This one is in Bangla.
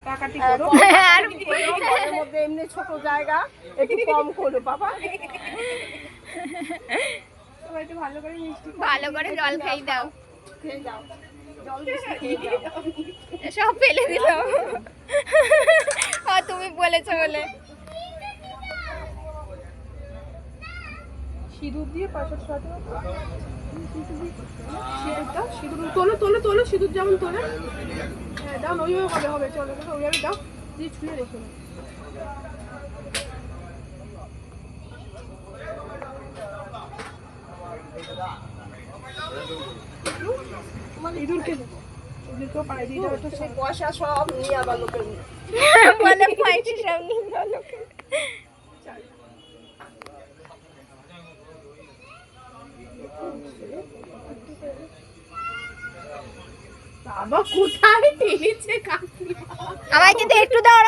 কাকাটি করো আর ঘরের মধ্যে এমনি ছোট জায়গা একটু কম করো বাবা। সবাই একটু ভালো করে মিষ্টি ভালো করে জল খাই দাও, খেয়ে যাও, জল বেশি খেয়ে যাও। সব ফেলে দিল। তুমি বলেছো বলে। সিঁদুর দিয়ে পাশে সাথে সিঁদুরটা, সিঁদুর তোলো তোলো তোলো, সিঁদুর যেমন তোলে। হ্যাঁ দাও, ওইভাবে হবে হবে, চলো ওইভাবে দাও, দিয়ে ছুঁয়ে রেখে দাও। ইঁদুরকে ইঁদুরকেও পায়ে দিয়ে দাও, সেই পয়সা সব নিয়ে আবার লোকের বলে পয়সা সব নিয়ে গেল। বাবা কোথায় টেনেছে কাকি, আমায় কিন্তু একটু দাও,